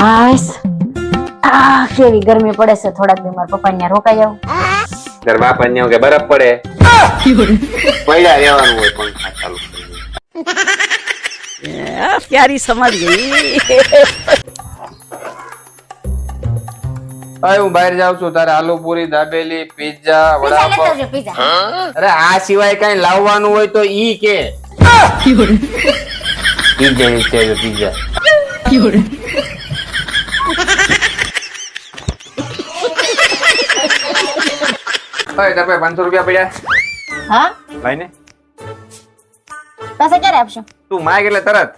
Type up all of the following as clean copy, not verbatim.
હાશ કેવી ગરમી પડે છે. થોડાક દી મારા પપ્પા ત્યાં રોકાઈ જાવ. તાર બાપા ને કે બરફ પડે પડ્યા રહેવાનું હોય પંખા ચાલુ प्यारी समझ गई. હવે હું બહાર જાઉં છું. તારે આલુ પૂરી, દાબેલી, પિઝા, પીઝા લેતો વડાપાવ. આવજો, પીઝા. અરે આ સિવાય કઈ લાવવાનું હોય તો ઈ કે પિઝા ની છે પિઝા. હવે તાર પાસે 500 રૂપિયા પડ્યા હા ભાઈ ને પાછા ક્યારે આપશો? તું માગ એટલે તરત.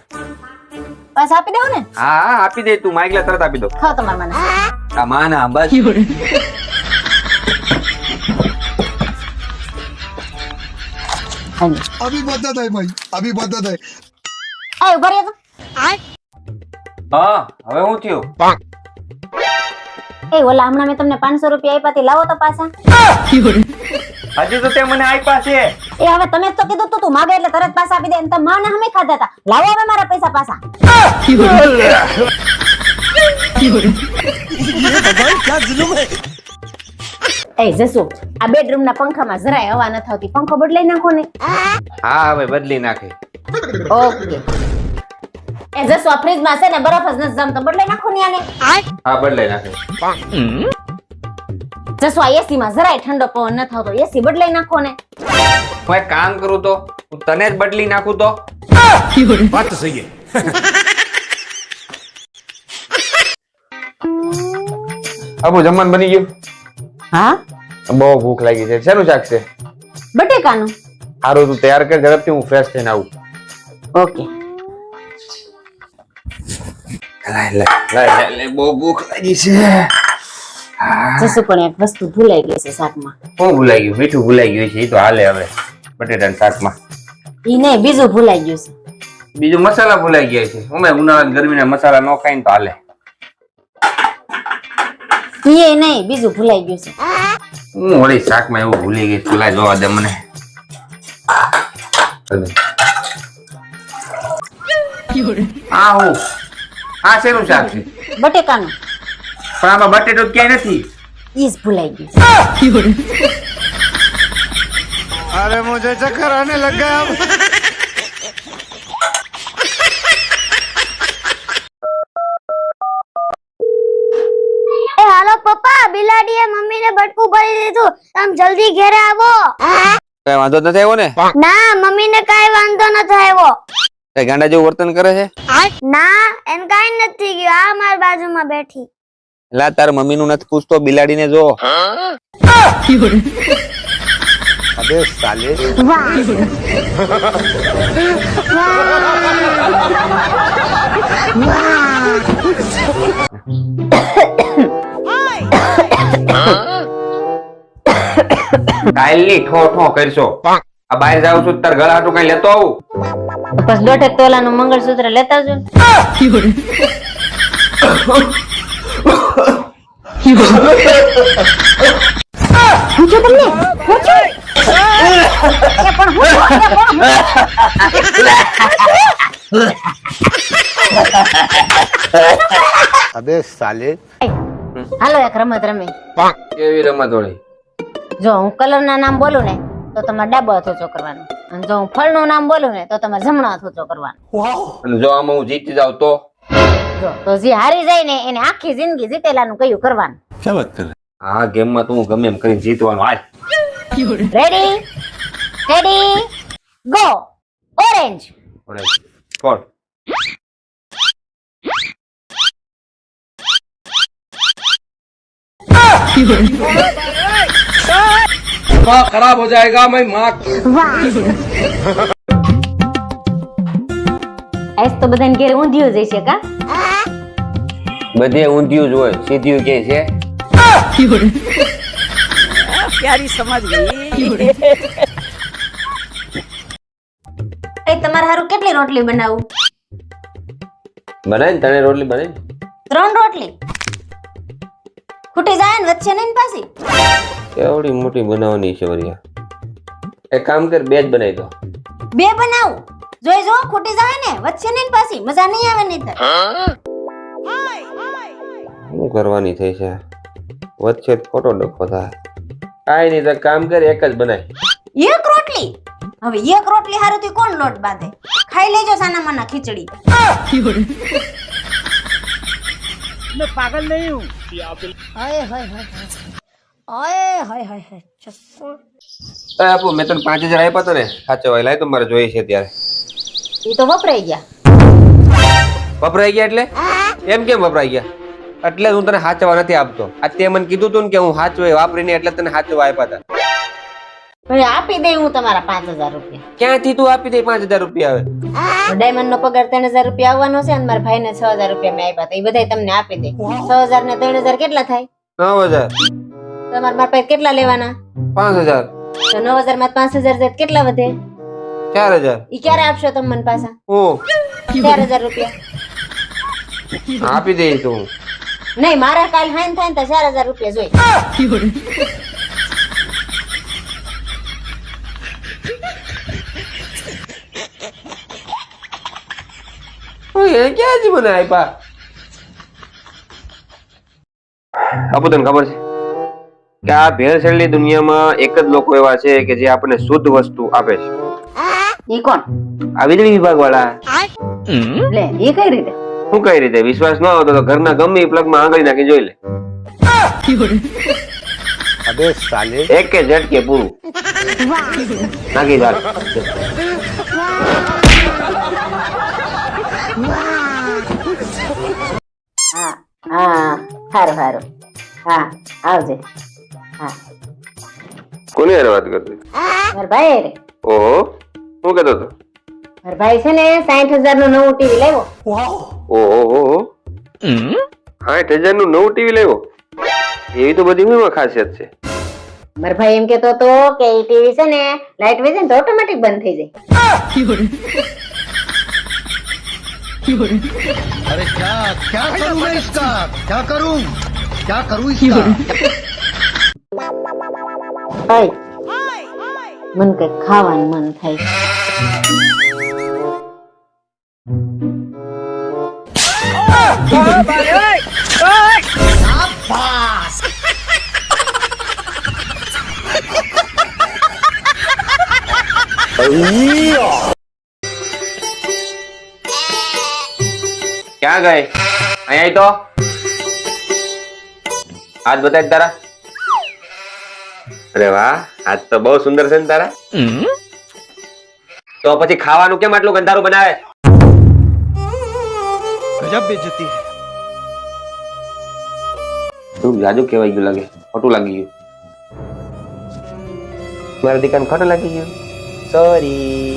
પાછા આપી દેવો ને. હા હા આપી દે. તું માગ એટલે તરત આપી દો. ખાઓ તમારા મને. આ માના બસ. अभी मदद है भाई, अभी मदद है. એ ઉભા રહ્યો તો. હા હવે હું થયું? એ ઓલા હમણાં મેં તમને 500 રૂપિયા આપ્યા તે લાવો તો પાછા. હજુ તો તે મને આપ્યા છે. એ હવે તમે જ તો કીધું તું માગે એટલે તરત પાછા આપી દે. અને તમે માને હમે ખાધા હતા. લાવો હવે મારા પૈસા પાછા. એ જસુ આ બેડરૂમ ના પંખામાં જરાય હવા ન થતી. પંખો બદલાઈ નાખો ને. હા હવે બદલી નાખે. ઓકે. એ જસુ આ ફ્રીજ માં છે ને બરફ જ નથી જમતો. બદલાઈ નાખો ને આને. હા બદલાઈ નાખે. જસુ આ એસી માં જરાય ઠંડો પવન ન થતો. એસી બદલાઈ નાખો ને. હું એક કામ કરું તો હું તને જ બદલી નાખું તો. बात तो सही है. અબુ જમવાનું બની ગયું? હા બહુ ભૂખ લાગી છે. શેનું શાક છે? બટેકાનું. સારું તું તૈયાર કર ઝડપથી. હું ફ્રેશ થઈને આવું. ઓકે. બહુ ભૂખ લાગી છે. જસુ પણ એક વસ્તુ ભૂલાઈ ગઈ છે શાકમાં. શું ભૂલાઈ ગયું? મીઠું ભૂલાઈ ગયું છે. એ તો હાલે હવે બટેટાના શાકમાં. ઈ નહીં બીજું ભૂલાઈ ગયું છે. બીજું મસાલા ભૂલાઈ ગયા છે. અમે ઉનાળાની ગરમીના મસાલા ન ખાઈને તો હાલે. ઈ નહીં બીજું ભૂલાઈ ગયું છે. હું વળી શાકમાં એવું ભૂલી ગઈ. ચૂલા જોવા દે મને. આ હું આ શેનું શાક છે? બટેકાનું. પણ આમાં બટેટો જ ક્યાંય નથી. ઈ જ ભૂલાઈ ગયું છે. अरे मुझे चक्कर आने लग गया अब. એ હાલો પપ્પા, બિલાડીએ મમ્મીને બટકું ભરી દીધું. તમે જલ્દી ઘરે આવો. કઈ વાંધો નથી આવ્યો ને? ના, મમ્મીને કાઈ વાંધો નથી આવ્યો. કઈ ગાંડા જેવું વર્તન કરે છે? ના, એને કાઈ નથી ગયું. આ મારી બાજુમાં બેઠી. લા તાર મમ્મી નું નથી પૂછતો. બિલાડીને જો. અબે સાલે. કાલની ઠો ઠો કરશો. આ બહાર જાવ છું તાર ગળા હાટું કઈ લેતો આવું. તો બસ 1.5 તોલાનું મંગળસૂત્ર લેતા આવજો ને. પૂછો તમને પૂછો. એ પણ अबे साले. હાલો એક રમત રમી. કેવી રમત વળી? જો હું કલર ના નામ બોલું ને તો તમારે ડાબો હાથ ઊંચો કરવાનો. અને જો હું ફળ નું નામ બોલું ને તો તમારે જમણો હાથ ઊંચો કરવાનો. અને જો આમાં હું જીતી જાવ તો? જો તો જે હારી જાય ને એને આખી જિંદગી જીતેલાનું કયું કરવાનું. क्या बात कर रहे? આ ગેમ માં તું ગમે એમ કરીને જીતવાનું. હાલ રેડી રેડી ગો. ઓરેન્જ. કોણ? खराब हो जाएगा मैं माँ આજ તો બધાને ઘેર ઊંધિયું જ છે કા? બધે ઊંધિયું જ હોય. સીધ્યું કે છે? प्यारी समझ गई. એ તમારે હારું કેટલી રોટલી બનાવું? બનાય ને તને રોટલી બનાય. 3 રોટલી ખૂટી જાય ને વચ્ચે નહીં ને પાછી. કેવડી મોટી બનાવવાની છે વરિયા. એક કામ કર 2 જ બનાવી દો. 2 બનાવું. જોઈ જો ખૂટી જાય ને વચ્ચે નહીં ને પાછી મજા નહીં આવે નહીં. શું કરવાની થઈ છે વચ્ચે ખોટો ડખો થાય કાંઈ નહીં તો કામ કરે એક જ બનાય એક રોટલી હવે એક રોટલી હારું થી કોણ લોટ બાંધે ખાઈ લેજો સાના માના ખીચડી मैं पागल नहीं हूँ हाय हाय हाय हाय हाय हाय हाय चप्पू આપો મેં તને 5000 આપ્યા તો ને સાચો લાય તો મારે જોઈએ છે ત્યારે એ તો વપરાઈ ગયા વપરાઈ ગયા એટલે એમ કેમ વપરાઈ ગયા એટલે હું તને સાચવા નથી આપતો આ તે મને કીધું તું ને કે હું સાચવે વાપરીને એટલે તને સાચવા આપ્યા હતા હવે આપી દે હું તમારા 5000 રૂપિયા ક્યાંથી તું આપી દે 5000 રૂપિયા આવે ડાયમંડ નો પગાર 3000 રૂપિયા આવવાનો છે અને મારા ભાઈને 6000 રૂપિયા મેં આપ્યા હતા એ બધા તમને આપી દે 6000 ને 3000 કેટલા થાય 9000 તમારે મારા પાસે કેટલા લેવાના 5000 તો 9000 માં 5000 જાય તો કેટલા વધે 4000 ઈ ક્યારે આપશો તમે મને પાછા હું 4000 રૂપિયા આપી દે તું નહીં મારા કાલ હાઈન થાય ને તો 4000 રૂપિયા જોઈ ઓય ક્યાં જી મને આપ્યા આપો તને ખબર છે કે આ ભેળસેળની દુનિયામાં એક જ લોકો એવા છે કે જે આપણને શુદ્ધ વસ્તુ આપે છે ઈ કોણ આ વીજળી વિભાગ વાળા લે ઈ કઈ રીતે શું કઈ રીતે વિશ્વાસ ન આવતો તો ઘરના ગમે એ પ્લગમાં આંગળી નાખી જોઈ લે अबे साले એક કે ઝટકે પૂરું નાખી ચાલ હા હા હારું હારું હા આવજે હા કોની હારે વાત કરતી મારા ભાઈ રે ઓહો શું કહેતો હતો મારા ભાઈ છે ને 60000 નું નવું ટીવી લાવ્યો ઓહો 60000 નું નવું ટીવી લાવ્યો એવી તો બધી શું ખાસિયત છે મારા ભાઈ એમ કેતો હતો કે ઈ ટીવી છે ને લાઈટ વહી જાય ને તો ઓટોમેટિક બંધ થઈ જાય अरे क्या करूं मैं इसका क्या करूं इसका ભાઈ મન કઈ ખાવાનું મન થાય ક્યાં ગઈ અહીંયા તો હાથ બતાય તારા અરે વાહ હાથ તો બહુ સુંદર છે ને તારા તો પછી ખાવાનું કેમ આટલું ગંધારું બનાવે गजब बेइज्जती है તું જાજુ કેવાઈ ગયું લાગે ખોટું લાગી ગયું મારા દીકરાને ખોટું લાગી ગયું સોરી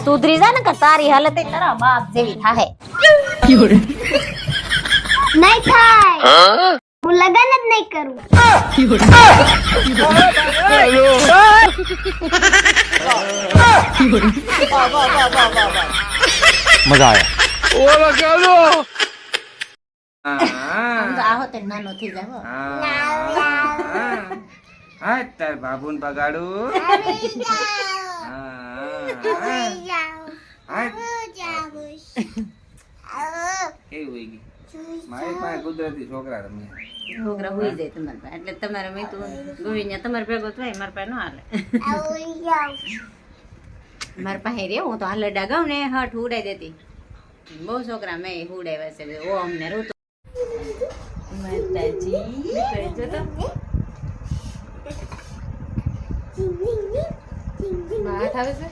સુધરી જા ને કે તારી હાલત એ તારા બાપ જેવી થાહે नहीं થાય હું લગન જ નહીં કરું मजा आया આહો તે નાનો થઈ જાવ હા તાર બાબુન બગાડું કેવી હોય ગઈ મારી પાસે કુદરતી છોકરા રમે છોકરા હોઈ જાય તમારા પાસે એટલે તમારે મેં તો ગોવિંદ તમારે ભેગો થાય મારા પાસે ન હાલે મારા પાસે રે હું તો હાલડા ગાઉં ને હઠ ઉડાઈ દેતી બહુ છોકરા મેં ઉડાવ્યા છે ઓ અમને રોતો માતાજી કહેજો તો માથ આવે છે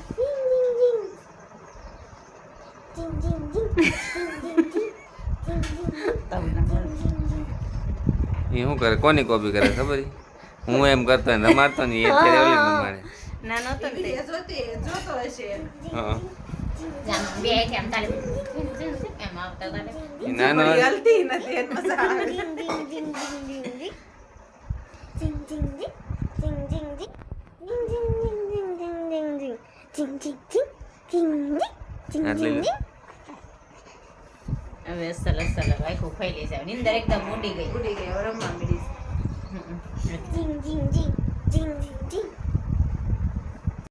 એ શું કરે કોની કોપી કરે ખબર છે? હું એમ કરતો ને રમાડતો ને એ અત્યારે ઓલી રમાડે નાનો તો જોતો હશે હા જામ બે કેમ તારે એમ આવતા તારે એ નાનો હલતી નથી એને મજા આવે આટલી લે. હવે સરસ સરસ આખું ખાઈ લેશે નીંદર એકદમ ઉડી ગઈ. ઉડી ગઈ હવે રમવા માંડી. જીંગ જીંગ જીંગ જીંગ જીંગ